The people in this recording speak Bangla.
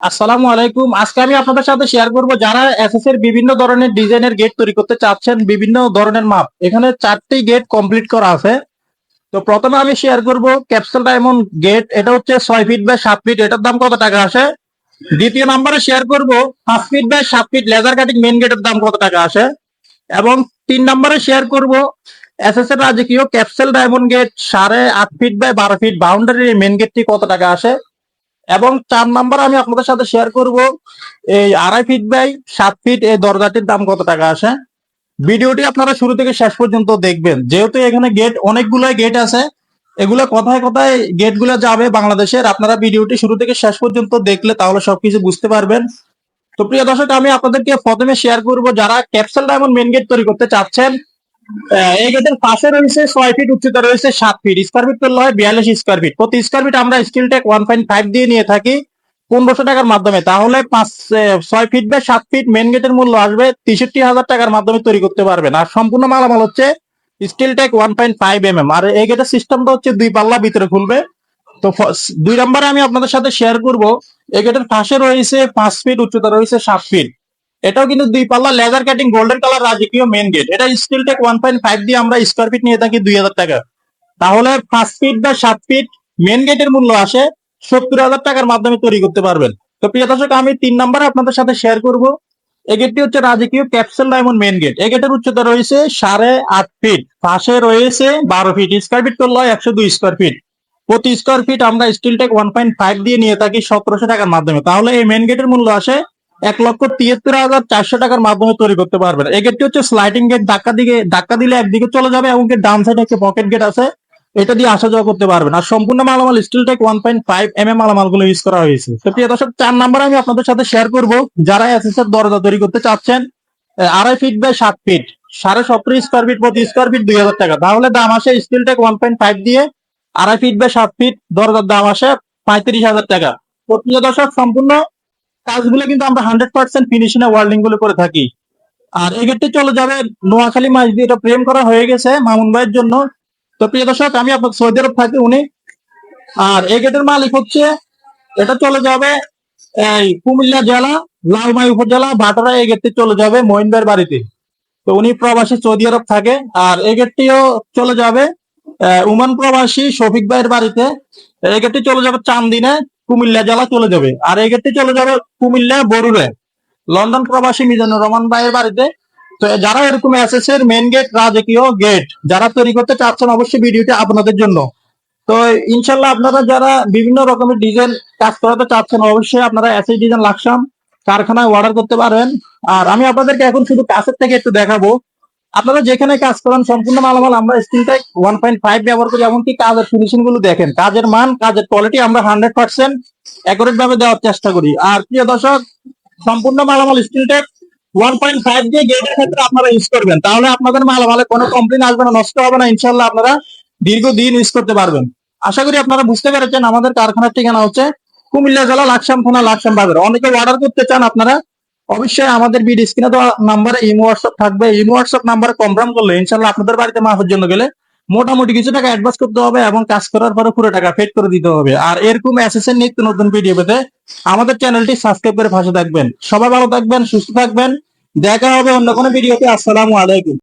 আসসালামু আলাইকুম। আজকে আমি আপনাদের সাথে শেয়ার করব যারা এসএস এর বিভিন্ন ধরনের ডিজাইনের গেট তৈরি করতে চাচ্ছেন, বিভিন্ন ধরনের মাপ। এখানে 4টি গেট কমপ্লিট করা আছে। তো প্রথমে আমি শেয়ার করব ক্যাপসুল ডায়মন্ড গেট। এটা হচ্ছে 6 ফিট বাই 7 ফিট। এটার দাম কত টাকা আসে? দ্বিতীয় নম্বরে শেয়ার করব 5 feet by 7 feet laser cutting main গেটের দাম কত টাকা আসে? এবং 3 নম্বরে শেয়ার করব এসএস এর রাজকীয় capsule diamond gate 8.5 feet by 12 feet বাউন্ডারির মেইন গেটটি কত টাকা আসে? এবং 4 নাম্বার আমি আপনাদের সাথে শেয়ার করব এই 2.5 ফিট বাই 7 ফিট এই দরজাটির দাম কত টাকা আসে। ভিডিওটি আপনারা শুরু থেকে শেষ পর্যন্ত দেখবেন, যেহেতু এখানে গেট অনেকগুলো গেট আছে, এগুলো কোথায় কোথায় গেট গুলো যাবে বাংলাদেশের, আপনারা ভিডিওটি শুরু থেকে শেষ পর্যন্ত দেখলে তাহলে সবকিছু বুঝতে পারবেন। তো প্রিয় দর্শক, আমি আপনাদেরকে প্রথমে শেয়ার করব যারা ক্যাপসুল ডায়মন্ড মেইন গেট তৈরি করতে চাচ্ছেন। এই গেটের পাশে রয়েছে 6 ফিট, উচ্চতা রয়েছে 7 ফিট, স্কয়ার ফিট করলে হয় 42 স্কয়ার ফিট। প্রতি স্কয়ার ফিট আমরা স্টিল টেক 1.5 দিয়ে নিয়ে থাকি 1500 টাকার মাধ্যমে। তাহলে 6 ফিট বাই 7 ফিট মেন গেটের মূল্য আসবে 63,000 টাকার মাধ্যমে তৈরি করতে পারবেন। আর সম্পূর্ণ মালামাল হচ্ছে স্টিল টেক 1.5 আর এই গেটের সিস্টেমটা হচ্ছে 2 পাল্লা ভিতরে খুলবে। তো 2 নম্বরে আমি আপনাদের সাথে শেয়ার করব এই গেটের পাশে রয়েছে 5 ফিট, উচ্চতা রয়েছে 7 ফিট। এটাও কিন্তু 2 পাল্লা লেজার কাটিং গোল্ডেন কালার রাজকীয় মেন গেট। এটা স্টিল টেক 1.5 দিয়ে আমরা স্কয়ার ফিট নিয়ে থাকি 2,000 টাকা। তাহলে 5 ফিট বা 7 ফিট মেন গেটের মূল্য আসে 70,000 টাকার মাধ্যমে তৈরি করতে পারবেন। তো প্রিয় দর্শক, আমি 3 নম্বরে আপনাদের সাথে শেয়ার করব এই গেটটি হচ্ছে রাজকীয় ক্যাপসুল ডায়মন্ড মেন গেট। এই গেটের উচ্চতা রয়েছে 8.5 ফিট, পাশে রয়েছে 12 ফিট, স্কয়ার ফিট করলে হয় 102 স্কয়ার ফিট। প্রতি স্কয়ার ফিট আমরা স্টিল টেক 1.5 দিয়ে নিয়ে থাকি 1700 টাকার মাধ্যমে। তাহলে এই মেন গেটের মূল্য আসে 1,73,400 টাকার মাধ্যমে তৈরি করতে পারবেন। এই গেটটি হচ্ছে স্লাইডিং গেট, ধাক্কা দিলে একদিকে চলে যাবে এবং ডান সাইডে একটা পকেট গেট আছে, এটা দিয়ে আসা যাওয়া করতে পারবেন। আর সম্পূর্ণ মালামাল স্টিল টেক 1.5 মালামাল গুলো ইউজ করা হয়েছে। তো প্রিয় দর্শক, 4 নাম্বার আমি আপনাদের সাথে শেয়ার করব যারা এসএস এর দরজা তৈরি করতে চাচ্ছেন 2.5 feet by 7 feet, 17.5 square feet, প্রতি স্কয়ার ফিট 2,000 টাকা। তাহলে দাম আসে স্টিল টেক 1.5 দিয়ে 2.5 ফিট বাই 7 ফিট দরজার দাম আসে 35,000 টাকা। তো প্রিয় দর্শক, সম্পূর্ণ কাজগুলো কিন্তু আমরা 100% ফিনিশিং এ ওয়েল্ডিং গুলো করে থাকি। আর এই গেটটি চলে যাবে নোয়াখালী মাছ দিয়ে, এটা প্রেম করা হয়ে গেছে মামুন ভাইয়ের জন্য। তো প্রিয় দর্শক, আমি আপনার সৌদি আরব থাকি উনি। আর এই গেটের মালিক হচ্ছে, এটা চলে যাবে এই কুমিল্লা জেলা লালমাই উপজেলা ভাটরা। এই গেটটি চলে যাবে মঈন ভাইয়ের বাড়িতে। তো উনি প্রবাসী সৌদি আরব থাকে। আর এই গেটটিও চলে যাবে উমান প্রবাসী শফিক ভাইয়ের বাড়িতে। এই গেটটি চলে যাবে চান্দিনে, কুমিল্লা জেলা চলে যাবে। আর এই গেটটি চলে যাবে কুমিল্লা বরুড়ে লন্ডন প্রবাসী মিজানুর রহমান ভাইয়ের বাড়িতে। তো যারা এরকম এসএস এর মেন গেট, রাজকীয় গেট যারা তৈরি করতে চাচ্ছেন, অবশ্যই ভিডিওটি আপনাদের জন্য। তো ইনশাল্লাহ আপনারা যারা বিভিন্ন রকমের ডিজাইন কাজ করাতে চাচ্ছেন, অবশ্যই আপনারা এসএস ডিজাইন লাকসাম কারখানায় অর্ডার করতে পারেন। আর আমি আপনাদেরকে এখন শুধু কাছের থেকে একটু দেখাবো। আপনারা যেখানে কাজ করেন সম্পূর্ণ মালামাল আমরা স্টিল টাইপ 1.5 ব্যবহার করি। এমনকি কাজের ফিনিশিং গুলো দেখেন, কাজের মান, কাজের কোয়ালিটি আমরা 100% অ্যাকুরেট ভাবে দেওয়ার চেষ্টা করি। আর প্রিয় দর্শক, সম্পূর্ণ মালামাল স্টিল টেপ 1.5 দিয়ে গেটের ক্ষেত্রে আপনারা ইউজ করবেন, তাহলে আপনাদের মালামালে কোনো কমপ্লেন আসবে না, নষ্ট হবে না। ইনশাল্লাহ আপনারা দীর্ঘদিন ইউজ করতে পারবেন। আশা করি আপনারা বুঝতে পেরেছেন। আমাদের কারখানার ঠিকানা হচ্ছে কুমিল্লা জেলা লাকসাম থানা, লাকসাম বাজার। অনেকে অর্ডার করতে চান, আপনারা অবশ্যই আমাদের ভিডিও স্ক্রিনে দেওয়া নাম্বারে ইমো হোয়াটসঅ্যাপ থাকবে। ইমো হোয়াটসঅ্যাপ নাম্বারে কনফার্ম করলে ইনশাল্লাহ আপনাদের বাড়িতে মাপের জন্য গেলে মোটামুটি কিছু টাকা অ্যাডভান্স করতে হবে এবং কাজ করার পরে পুরো টাকা পেড করে দিতে হবে। আর এরকম এসএসএন নিত্য নতুন ভিডিও পেতে আমাদের চ্যানেলটি সাবস্ক্রাইব করে পাশে থাকবেন। সবাই ভালো থাকবেন, সুস্থ থাকবেন। দেখা হবে অন্য কোনো ভিডিওতে। আসসালামু আলাইকুম।